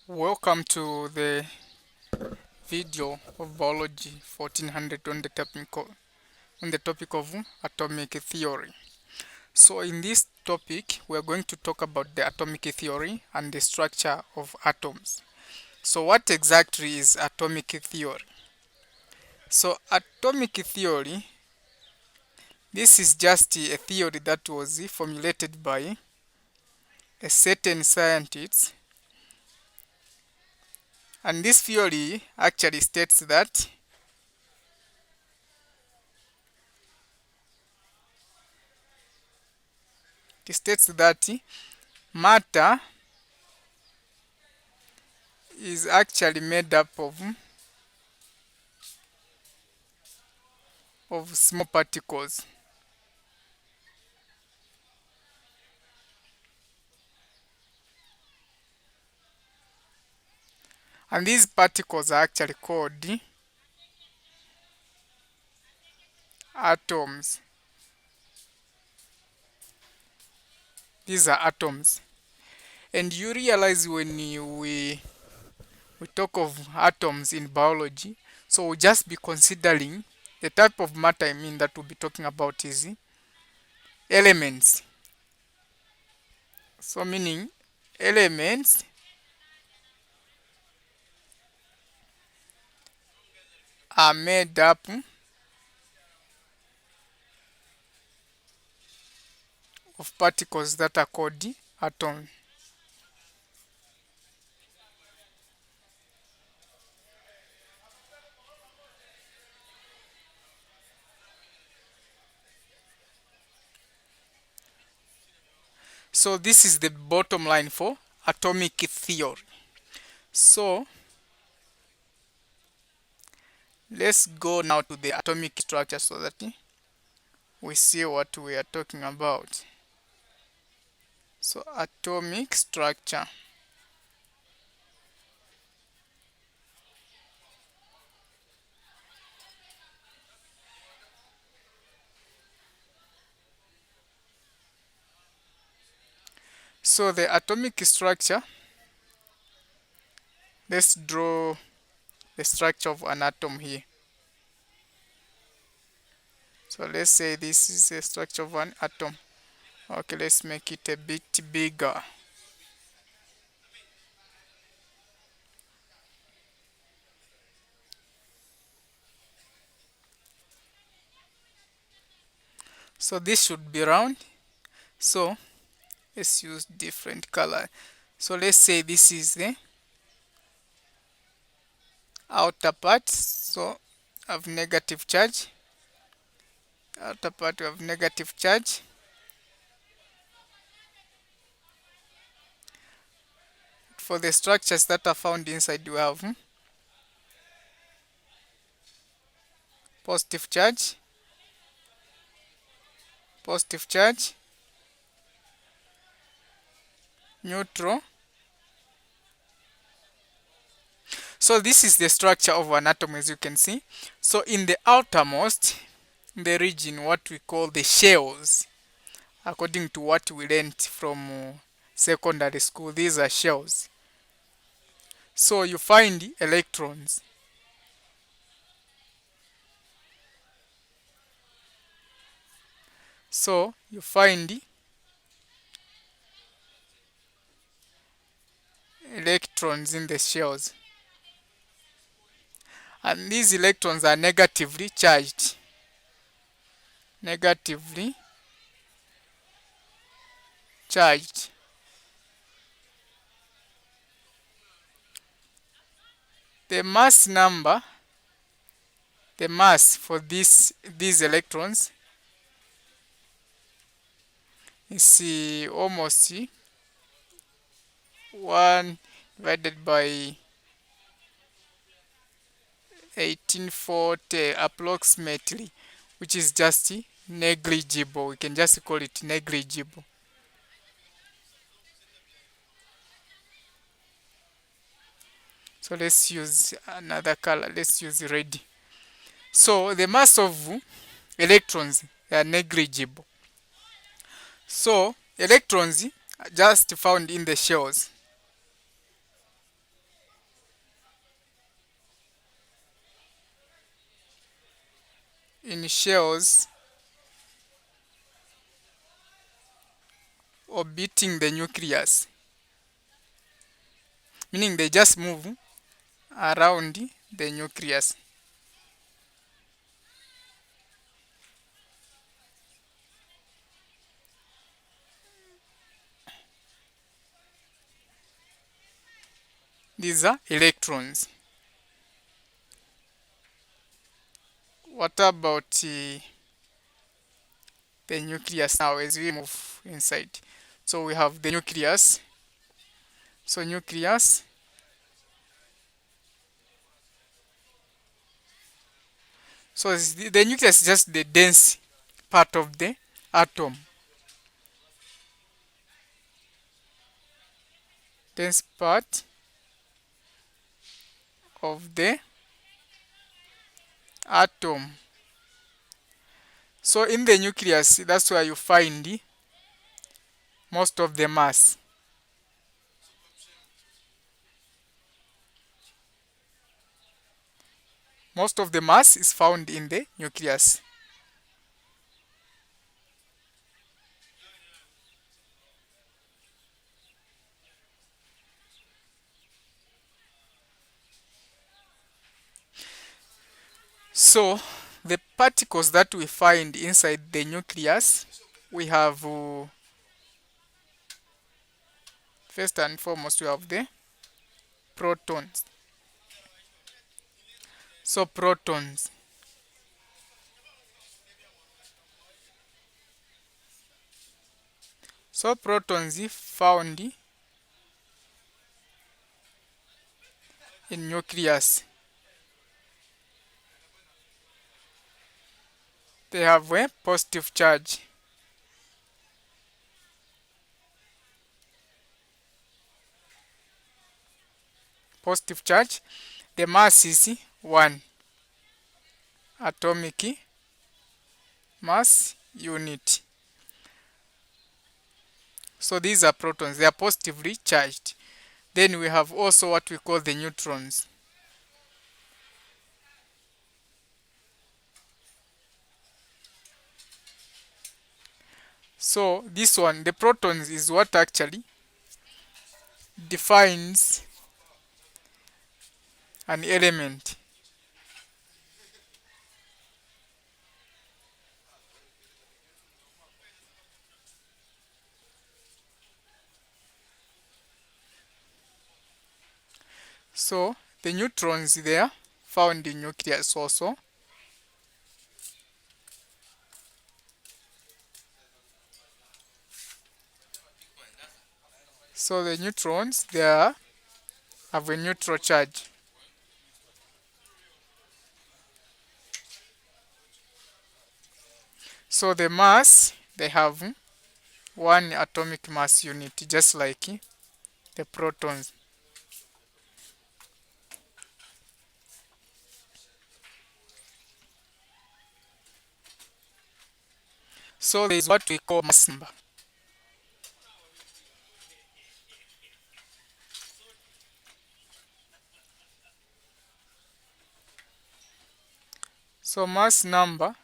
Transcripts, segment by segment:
Welcome to the video of biology 1400 on the topic of atomic theory. So in this topic we are going to talk about the atomic theory and the structure of atoms. So what exactly is atomic theory? So atomic theory, this is just a theory that was formulated by a certain scientist, and this theory actually states that matter is actually made up of small particles, and these particles are actually called atoms. These are atoms, and you realize when we talk of atoms in biology, so we'll just be considering the type of matter that we'll be talking about is elements. So meaning elements are made up of particles that are called atoms. So this is the bottom line for atomic theory. So let's go now to the atomic structure so that we see what we are talking about. So atomic structure. So the atomic structure, let's draw the structure of an atom here. So let's say this is the structure of an atom. Okay, let's make it a bit bigger. So this should be round. So let's use different color. So let's say this is the outer part. So of negative charge. Outer part of negative charge. For the structures that are found inside, you have positive charge, positive charge, neutral. So this is the structure of an atom, as you can see. So in the outermost, the region, what we call the shells, according to what we learned from secondary school, these are shells. So you find electrons. So you find electrons in the shells, and these electrons are negatively charged. Negatively charged. The mass number, the mass for these electrons is almost 1 divided by 1840 approximately, which is just negligible. We can just call it negligible. So let's use another color. Let's use red. So the mass of electrons are negligible. So electrons are just found in the shells. in shells orbiting the nucleus, meaning they just move around the nucleus. These are electrons. What about the nucleus now as we move inside? So we have the nucleus. So nucleus. So the nucleus is just the dense part of the atom. Dense part of the atom. So in the nucleus, that's where you find most of the mass. Most of the mass is found in the nucleus. So the particles that we find inside the nucleus, we have first and foremost we have the protons. So protons. So protons found in nucleus. They have a positive charge. Positive charge. The mass is 1 atomic mass unit. So these are protons. They are positively charged. Then we have also what we call the neutrons. So this one, the protons, is what actually defines an element. So the neutrons, they are found in nucleus also. So the neutrons, they have a neutral charge. So the mass, they have 1 atomic mass unit, just like the protons. So there is what we call mass number. So mass number,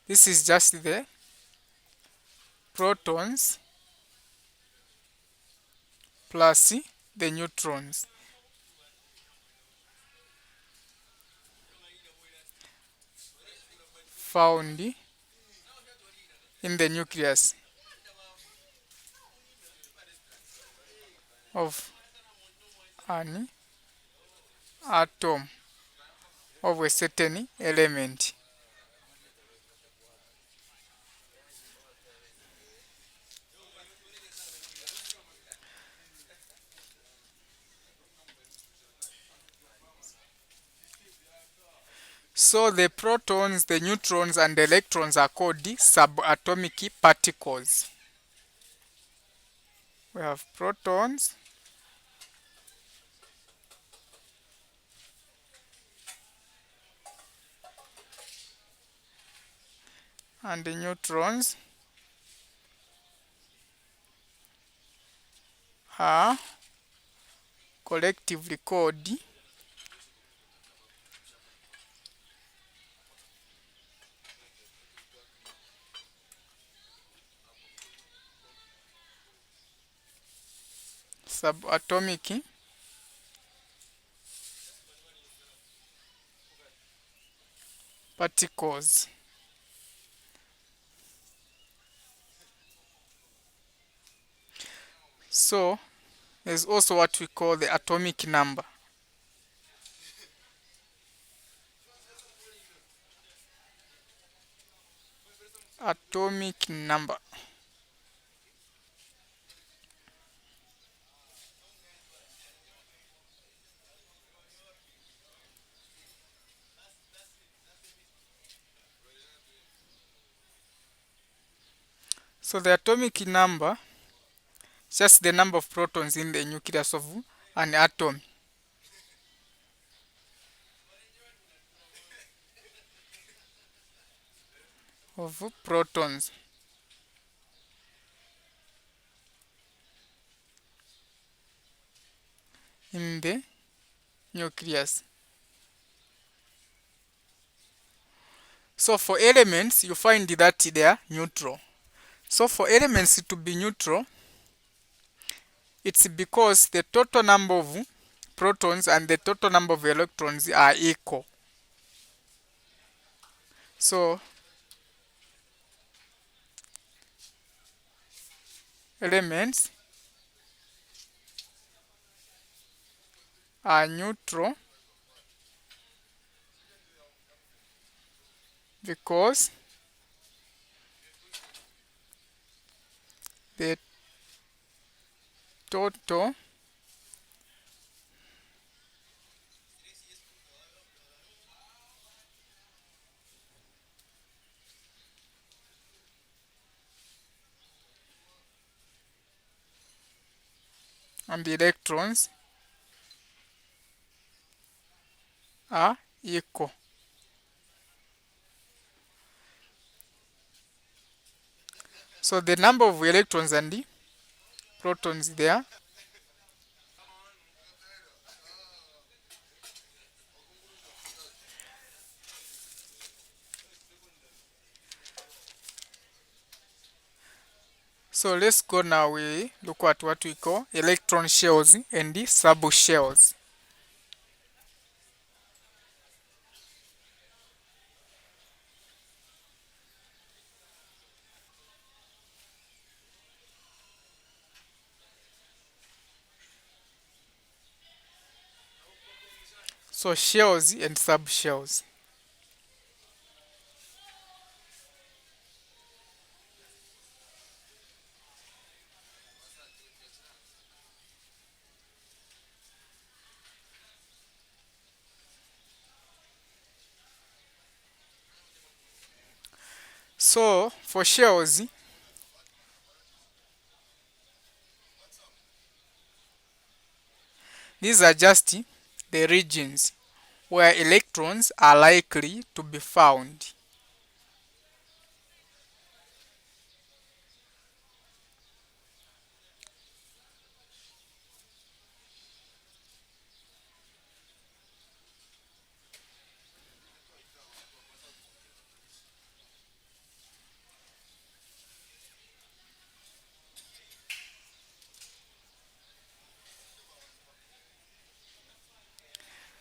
this is just the protons plus the neutrons. Found in the nucleus of an atom of a certain element. So the protons, the neutrons, and the electrons are called subatomic particles. We have protons, and the neutrons are collectively called subatomic particles. So there's also what we call the atomic number. Atomic number. So the atomic number is just the number of protons in the nucleus of an atom. Of protons. In the nucleus. So for elements, you find that they are neutral. So for elements to be neutral, it's because the total number of protons and the total number of electrons are equal. So elements are neutral because the total and the electrons are equal. So the number of electrons and the protons there. So let's go now, we look at what we call electron shells and the subshells. So shells and subshells. So for shells, these are just the regions where electrons are likely to be found.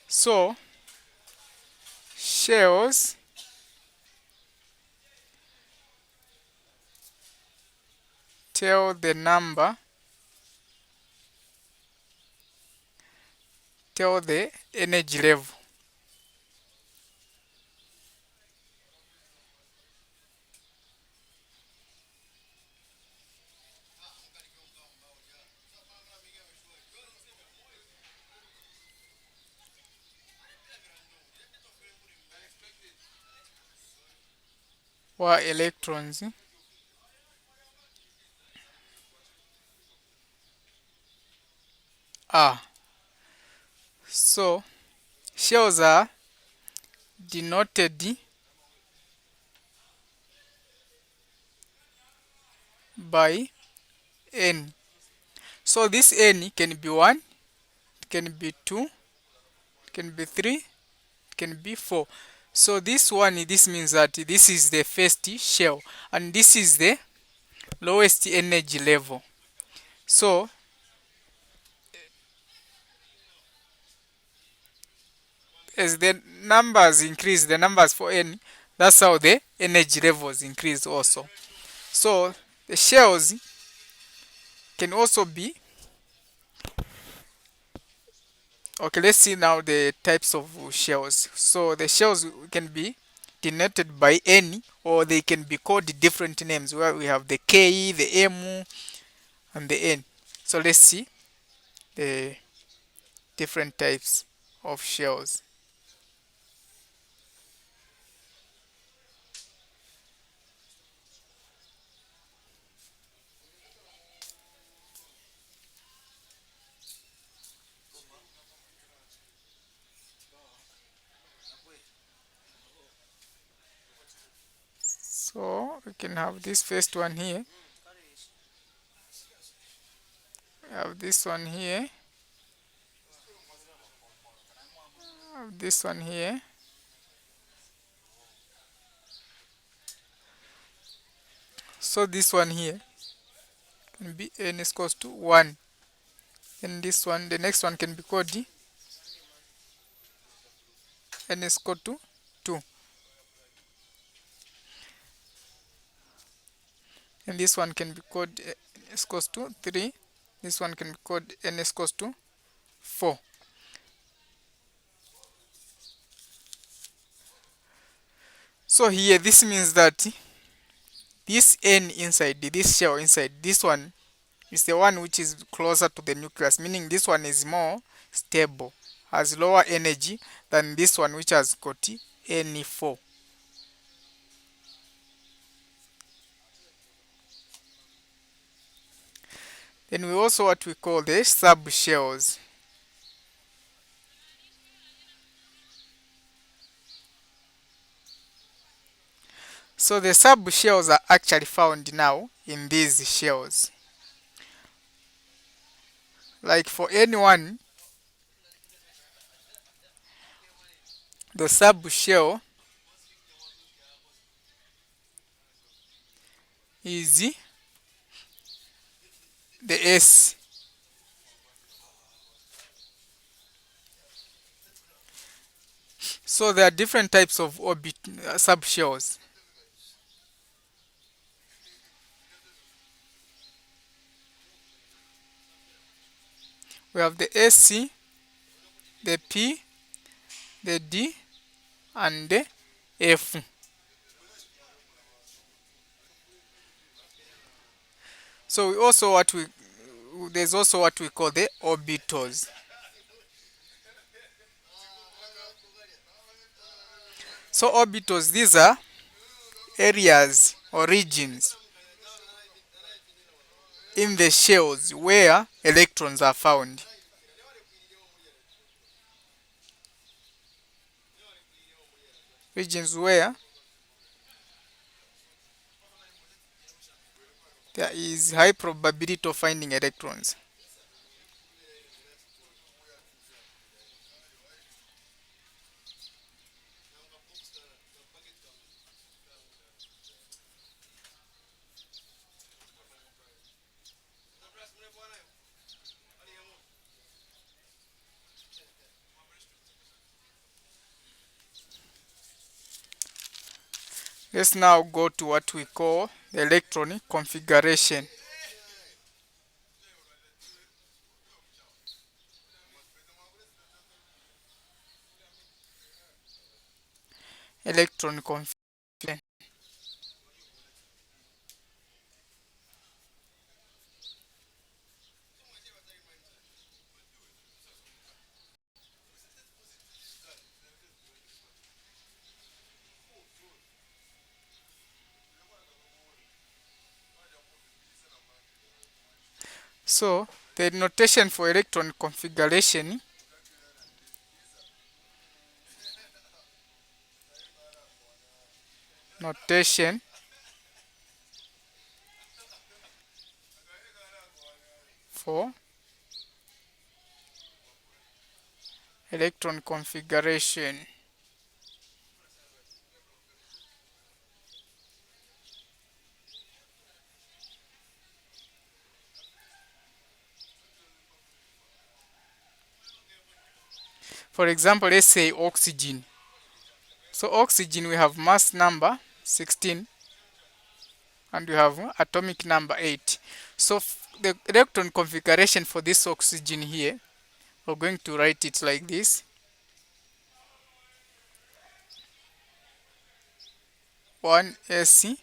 So shells tell the energy level. Where electrons are. So shells are denoted by N. So this N can be 1, it can be 2, it can be 3, it can be 4. So this means that this is the first shell and this is the lowest energy level. So as the numbers increase, the numbers for n, that's how the energy levels increase also. So the shells can also be, okay, let's see now the types of shells. So the shells can be denoted by n, or they can be called different names, where we have the K, the M, and the N. So let's see the different types of shells. So we can have this first one here, we have this one here, have this one here. So this one here can be n is equals to 1. And this one, the next one can be called n is equal to 2. And this one can be called n is equals to 3. This one can be called n is equals to 4. So here this means that this n inside, this shell inside, this one is the one which is closer to the nucleus, meaning this one is more stable, has lower energy than this one which has got N4. Then we also what we call the subshells. So the subshells are actually found now in these shells. Like for N1, the subshell is the S. So there are different types of orbit subshells. We have the SC, the P, the D, and the F. So we also there's also what we call the orbitals. So orbitals, these are areas or regions in the shells where electrons are found. Regions where there is high probability of finding electrons. Let's now go to what we call the electron configuration. Electron configuration. So the notation for electron configuration notation for electron configuration. For example, let's say oxygen. So oxygen, we have mass number 16 and we have atomic number 8. So the electron configuration for this oxygen here, we're going to write it like this. 1s.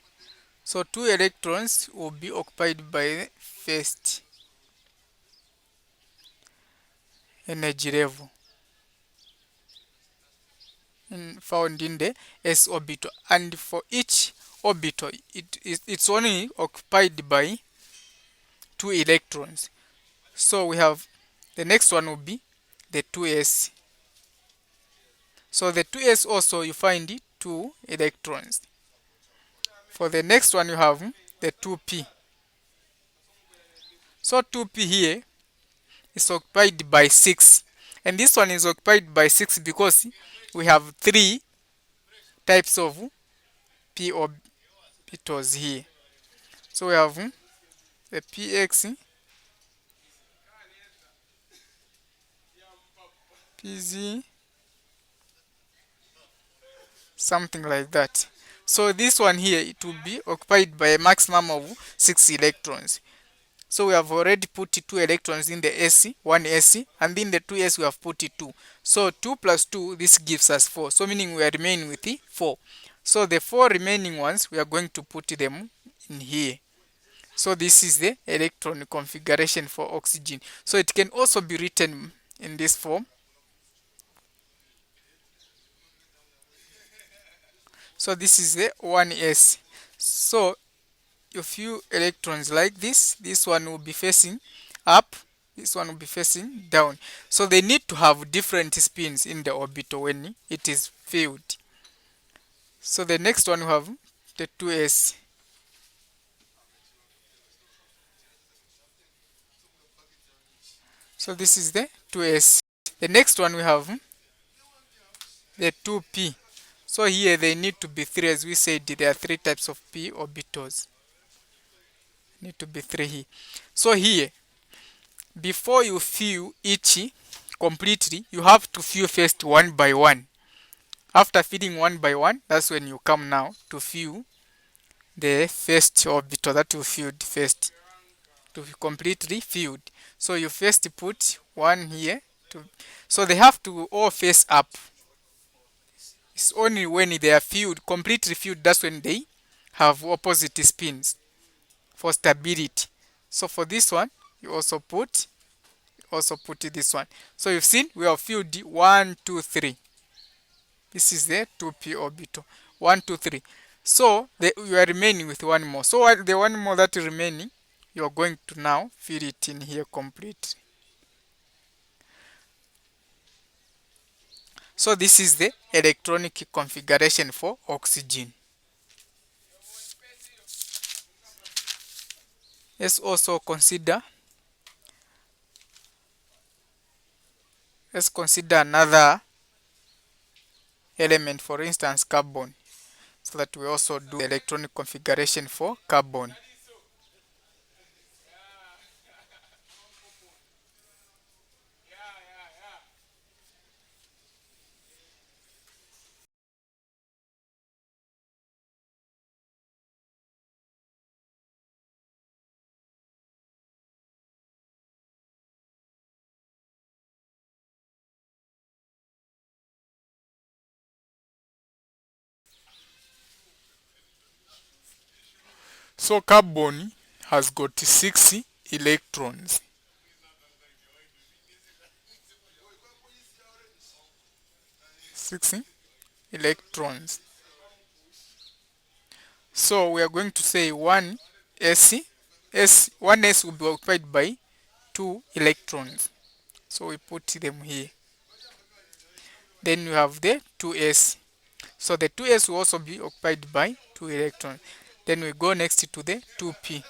So 2 electrons will be occupied by the first energy level found in the s orbital, and for each orbital it's only occupied by 2 electrons. So we have the next one will be the 2s. So the 2s also you find 2 electrons. For the next one you have the 2p. So 2p here is occupied by 6, and this one is occupied by 6 because we have 3 types of p orbitals here. So we have the px, pz, something like that. So this one here, it will be occupied by a maximum of 6 electrons. So we have already put 2 electrons in the s, 1s, and in the 2s we have put 2. So 2 plus 2, this gives us 4. So meaning we are remaining with 4. So the 4 remaining ones, we are going to put them in here. So this is the electron configuration for oxygen. So it can also be written in this form. So this is the 1s. So a few electrons like this one will be facing up, this one will be facing down. So they need to have different spins in the orbital when it is filled. So the next one we have the 2s. So this is the 2s. The next one we have the 2p. So here they need to be 3, as we said there are 3 types of p orbitals. Need to be 3 here. So here, before you fill each completely, you have to fill first one by one. After filling one by one, that's when you come now to fill the first orbital that you filled first, to be completely filled. So you first put one here so they have to all face up. It's only when they are filled, completely filled, that's when they have opposite spins for stability. So for this one, you also put this one. So you've seen we have filled 1, 2, 3. This is the 2p orbital. 1, 2, 3. So you are remaining with one more. So the one more that is remaining, you are going to now fill it in here completely. So this is the electronic configuration for oxygen. Let's also consider another element, for instance carbon, so that we also do the electronic configuration for carbon. So carbon has got 6 electrons. 6 electrons. So we are going to say 1s. 1s will be occupied by 2 electrons. So we put them here. Then you have the 2s. So the 2s will also be occupied by 2 electrons. Then we go next to the 2p.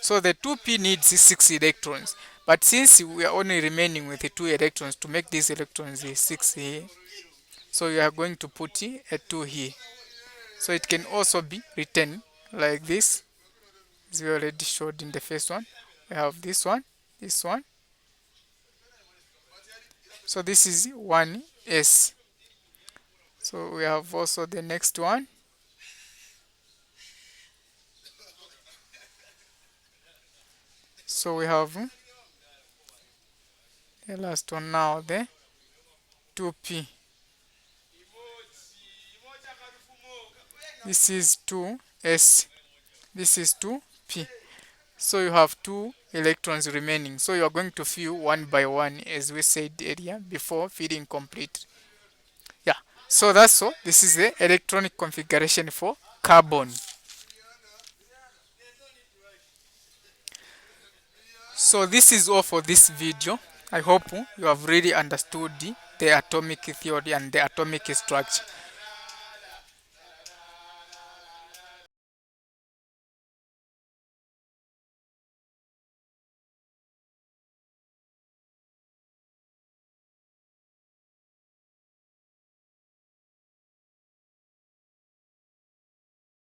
So the 2p needs 6 electrons. But since we are only remaining with the 2 electrons, to make these electrons 6 here, so you are going to put a 2 here. So it can also be written like this, as we already showed in the first one. We have this one, this one. So this is 1s. So we have also the next one. So we have the last one now, the 2p. This is 2s. This is 2p. So you have two electrons remaining. So you are going to fill one by one, as we said earlier, before filling complete. Yeah. So that's all. This is the electronic configuration for carbon. So this is all for this video. I hope you have really understood the atomic theory and the atomic structure.